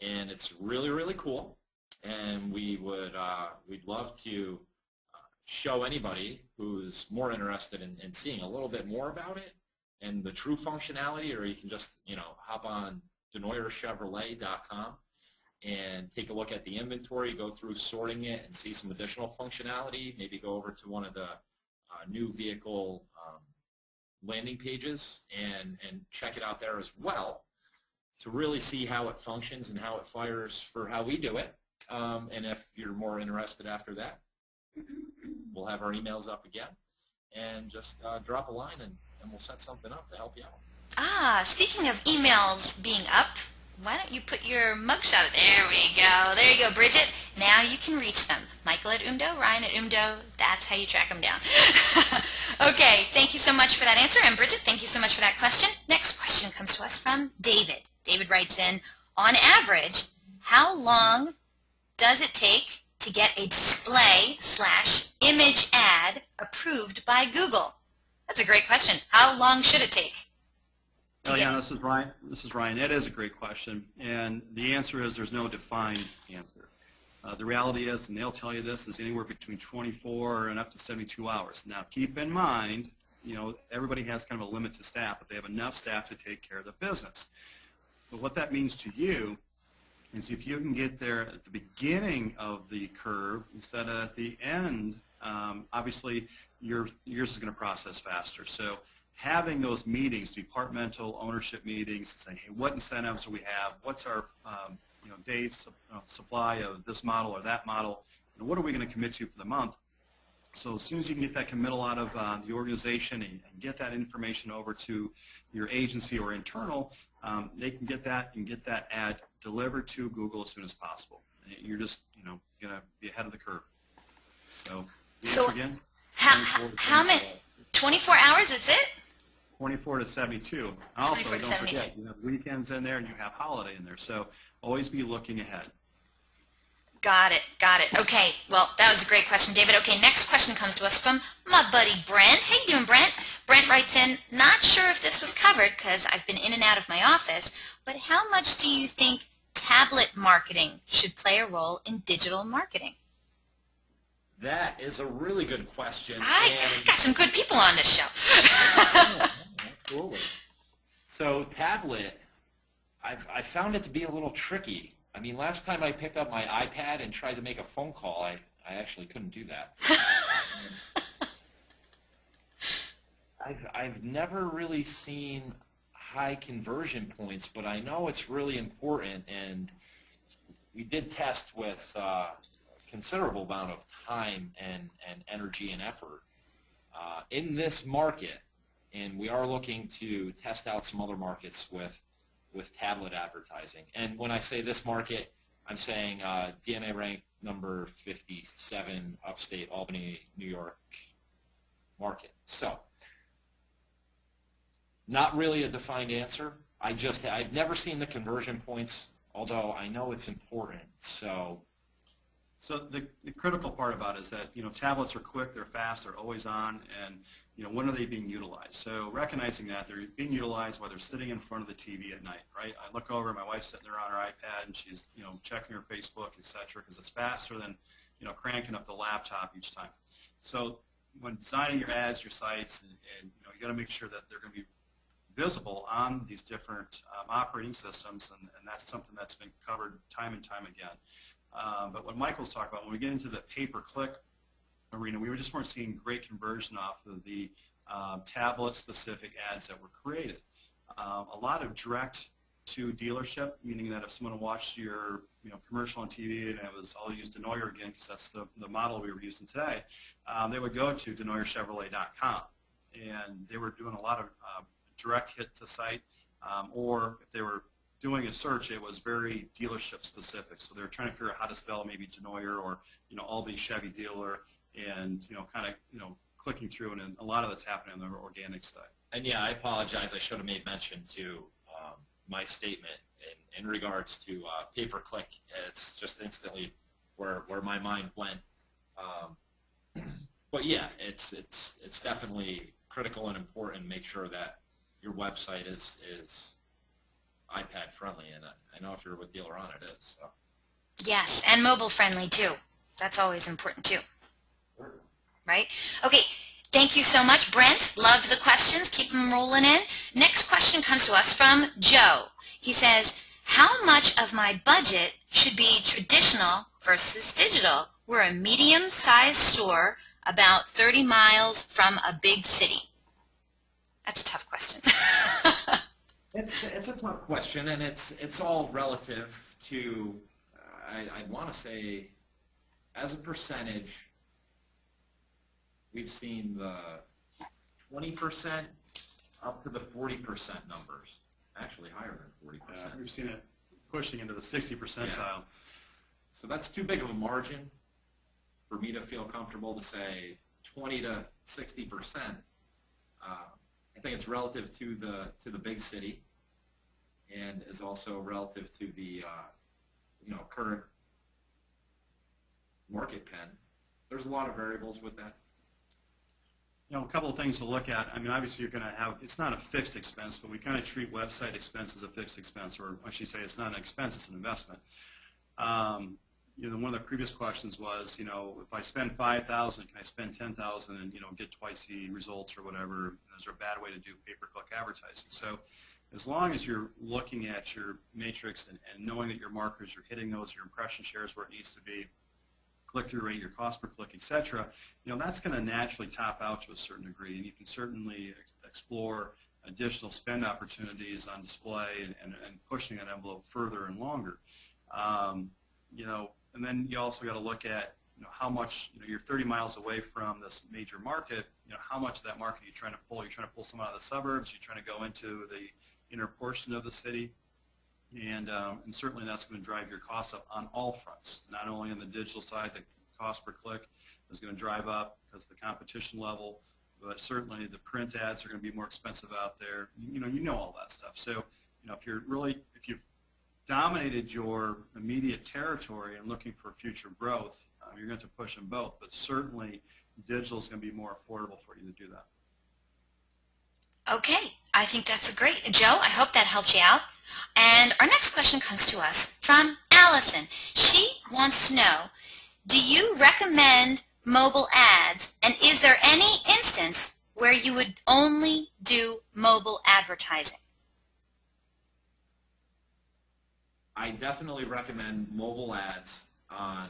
and it's really, really cool. And we'd love to show anybody who's more interested in seeing a little bit more about it and the true functionality, or you can just, hop on DenoyerChevrolet.com and take a look at the inventory, go through sorting it and see some additional functionality, maybe go over to one of the new vehicle landing pages and check it out there as well to really see how it functions and how it fires for how we do it. And if you're more interested after that, we'll have our emails up again, and just drop a line and we'll set something up to help you out. Speaking of emails being up, why don't you put your mugshot? There we go. There you go, Bridget. Now you can reach them. Michael at OOMDO, Ryan at OOMDO. That's how you track them down. Okay, thank you so much for that answer. And Bridget, thank you so much for that question. Next question comes to us from David. David writes in, on average, how long does it take to get a display/image ad approved by Google? That's a great question. How long should it take? Eliana, this is Ryan. That is a great question, and the answer is there's no defined answer. The reality is, and they'll tell you this, is anywhere between 24 and up to 72 hours. Now, keep in mind, everybody has kind of a limit to staff, but they have enough staff to take care of the business. But what that means to you is if you can get there at the beginning of the curve instead of at the end, obviously yours is going to process faster. So having those meetings, departmental ownership meetings, saying, hey, what incentives do we have? What's our days supply of this model or that model? And what are we going to commit to for the month? So as soon as you can get that committal out of the organization and get that information over to your agency or internal, they can get that and get that ad delivered to Google as soon as possible. You're just going to be ahead of the curve. So again, how many? 24 hours? That's it? 24 to 72. Also, 24 to don't 72. forget, you have weekends in there and you have holiday in there. So always be looking ahead. Got it. Okay, well, that was a great question, David. Okay, next question comes to us from my buddy Brent. How you doing, Brent? Brent writes in, not sure if this was covered because I've been in and out of my office, but how much do you think tablet marketing should play a role in digital marketing? That is a really good question. I got some good people on this show. Absolutely. So tablet, I found it to be a little tricky. I mean, last time I picked up my iPad and tried to make a phone call, I actually couldn't do that. I've never really seen high conversion points, but I know it's really important, and we did test with considerable amount of time and energy and effort in this market, and we are looking to test out some other markets with tablet advertising. And when I say this market, I'm saying DMA rank number 57, upstate Albany, New York market. So, not really a defined answer. I've never seen the conversion points, although I know it's important. So the critical part about it is that, tablets are quick, they're fast, they're always on, and, when are they being utilized? So recognizing that they're being utilized while they're sitting in front of the TV at night, right? I look over, my wife's sitting there on her iPad, and she's, checking her Facebook, et cetera, because it's faster than, cranking up the laptop each time. So when designing your ads, your sites, and you got to make sure that they're going to be visible on these different operating systems, and that's something that's been covered time and time again. But what Michael's talking about, when we get into the pay-per-click arena, we just weren't seeing great conversion off of the tablet-specific ads that were created. A lot of direct to dealership, meaning that if someone watched your commercial on TV and I'll use Denoyer again because that's the model we were using today, they would go to DenoyerChevrolet.com, and they were doing a lot of direct hit to site, or if they were doing a search, it was very dealership specific. So they were trying to figure out how to spell maybe Denoyer or Albany Chevy dealer, and kind of clicking through, and a lot of that's happening on the organic side. And yeah, I apologize. I should have made mention to my statement in regards to pay-per-click. It's just instantly where my mind went. But yeah, it's definitely critical and important. Make sure that your website is iPad friendly, and I know if you're with Dealer On, it is. So. Yes, and mobile friendly too. That's always important too. Sure. Right? Okay, thank you so much, Brent. Loved the questions. Keep them rolling in. Next question comes to us from Joe. He says, how much of my budget should be traditional versus digital? We're a medium-sized store about 30 miles from a big city. That's a tough question. It's a tough question, and it's all relative to, I'd want to say, as a percentage, we've seen the 20% up to the 40% numbers, actually higher than 40%. Yeah, we've seen it pushing into the 60 percentile. Yeah. So that's too big of a margin for me to feel comfortable to say 20 to 60%. I think it's relative to the big city, and is also relative to the current market pen. There's a lot of variables with that. A couple of things to look at. I mean, obviously you're going to have, it's not a fixed expense, but we kind of treat website expense as a fixed expense, or I should say it's not an expense, it's an investment. One of the previous questions was, if I spend $5,000, can I spend $10,000 and get twice the results or whatever? Is there a bad way to do pay-per-click advertising? So, as long as you're looking at your matrix and knowing that your markers are hitting those, your impression shares where it needs to be, click-through rate, your cost per click, etc., that's going to naturally top out to a certain degree, and you can certainly explore additional spend opportunities on display and pushing that envelope further and longer. And then you also got to look at how much, you're 30 miles away from this major market, how much of that market are you trying to pull? You're trying to pull some out of the suburbs, you're trying to go into the inner portion of the city, and certainly that's going to drive your costs up on all fronts. Not only on the digital side, the cost per click is going to drive up because of the competition level, but certainly the print ads are going to be more expensive out there. You know all that stuff. So if you've dominated your immediate territory and looking for future growth, you're going to push them both, but certainly digital is going to be more affordable for you to do that. Okay, I think that's great. Joe, I hope that helped you out. And our next question comes to us from Allison. She wants to know, do you recommend mobile ads, and is there any instance where you would only do mobile advertising? I definitely recommend mobile ads on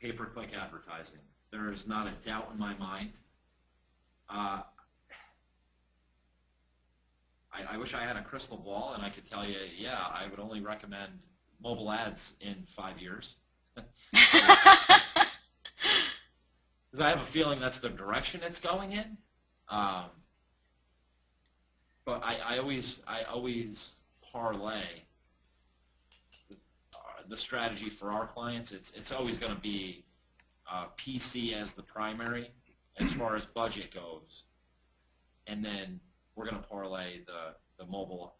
pay-per-click advertising. There is not a doubt in my mind. I wish I had a crystal ball and I could tell you, yeah, I would only recommend mobile ads in 5 years. feeling that's the direction it's going in. But I always parlay the strategy for our clients. It's always going to be PC as the primary as far as budget goes, and then we're going to parlay the mobile,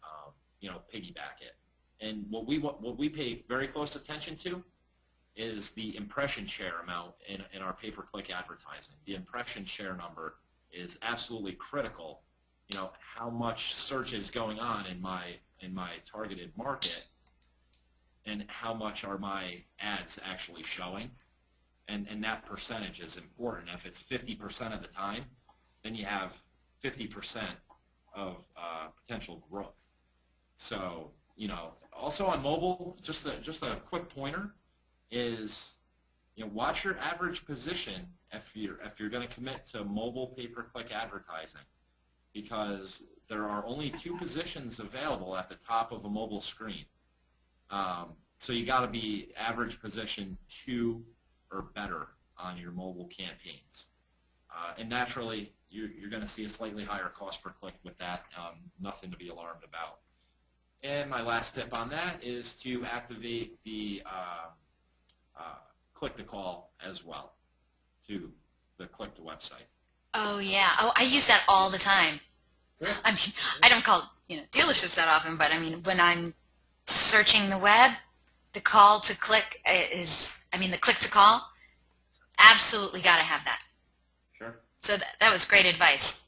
piggyback it. And what we pay very close attention to is the impression share amount in our pay-per-click advertising. The impression share number is absolutely critical. How much search is going on in my targeted market, and how much are my ads actually showing, and that percentage is important. If it's 50% of the time, then you have 50% of potential growth. So, also on mobile, just a quick pointer is, watch your average position if you're going to commit to mobile pay-per-click advertising, because there are only 2 positions available at the top of a mobile screen. So you got to be average position 2 or better on your mobile campaigns. And naturally, you're going to see a slightly higher cost per click with that. Nothing to be alarmed about. And my last tip on that is to activate the click to call as well, to the click to website. Oh yeah. Oh, I use that all the time. Yeah. I mean, I don't call dealerships that often, but I mean, when I'm searching the web, the call to click the click to call, absolutely got to have that. Sure. So that was great advice.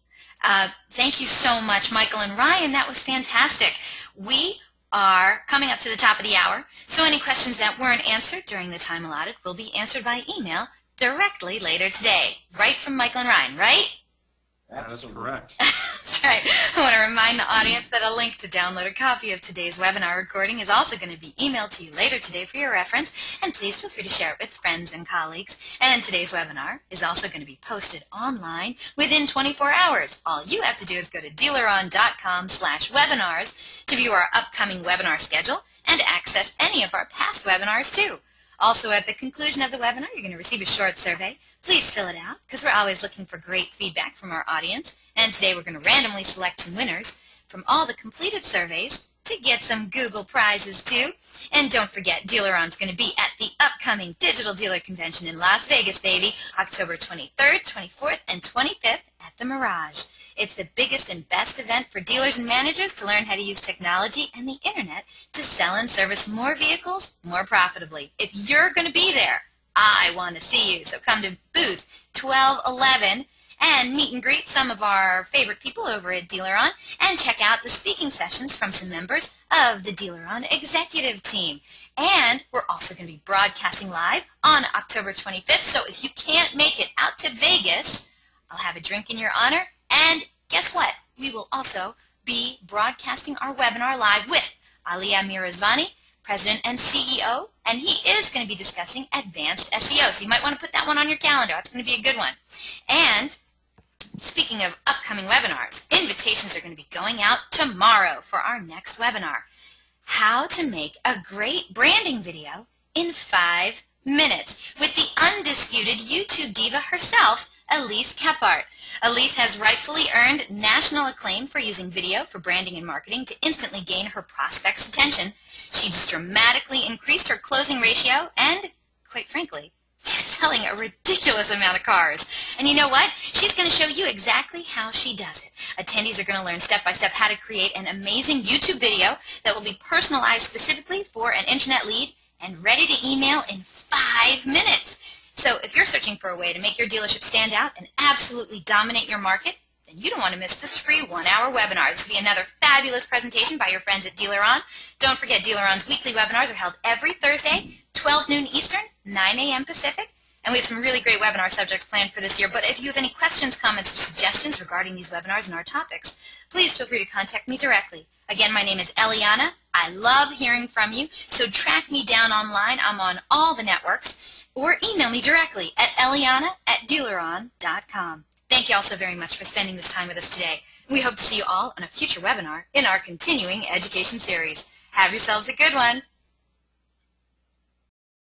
Thank you so much, Michael and Ryan. That was fantastic. We are coming up to the top of the hour, so any questions that weren't answered during the time allotted will be answered by email directly later today, right from Michael and Ryan, right? That's correct. That's right. I want to remind the audience that a link to download a copy of today's webinar recording is also going to be emailed to you later today for your reference, and please feel free to share it with friends and colleagues. And today's webinar is also going to be posted online within 24 hours. All you have to do is go to dealeron.com/webinars to view our upcoming webinar schedule and access any of our past webinars too. Also, at the conclusion of the webinar, you're going to receive a short survey. Please fill it out, because we're always looking for great feedback from our audience. And today we're going to randomly select some winners from all the completed surveys to get some Google prizes too. And don't forget, Dealeron's going to be at the upcoming Digital Dealer Convention in Las Vegas, baby, October 23rd, 24th, and 25th at the Mirage. It's the biggest and best event for dealers and managers to learn how to use technology and the internet to sell and service more vehicles more profitably. If you're going to be there, I want to see you. So come to booth 1211 and meet and greet some of our favorite people over at Dealeron, and check out the speaking sessions from some members of the Dealeron executive team. And we're also going to be broadcasting live on October 25th, so if you can't make it out to Vegas, I'll have a drink in your honor. And guess what? We will also be broadcasting our webinar live with Alia Mirazvani, President and CEO, and he is going to be discussing advanced SEO. So you might want to put that one on your calendar. That's going to be a good one. And speaking of upcoming webinars, invitations are going to be going out tomorrow for our next webinar. How to make a great branding video in 5 minutes with the undisputed YouTube diva herself, Elise Kephart. Elise has rightfully earned national acclaim for using video for branding and marketing to instantly gain her prospects' attention. She just dramatically increased her closing ratio and, quite frankly, she's selling a ridiculous amount of cars. And you know what? She's going to show you exactly how she does it. Attendees are going to learn step-by-step how to create an amazing YouTube video that will be personalized specifically for an internet lead and ready to email in 5 minutes. So if you're searching for a way to make your dealership stand out and absolutely dominate your market, then you don't want to miss this free 1-hour webinar. This will be another fabulous presentation by your friends at Dealeron. Don't forget, Dealeron's weekly webinars are held every Thursday, 12 noon Eastern, 9 a.m. Pacific. And we have some really great webinar subjects planned for this year. But if you have any questions, comments, or suggestions regarding these webinars and our topics, please feel free to contact me directly. Again, my name is Eliana. I love hearing from you, so track me down online. I'm on all the networks. Or email me directly at eliana@dealeron.com. Thank you all so very much for spending this time with us today. We hope to see you all on a future webinar in our continuing education series. Have yourselves a good one.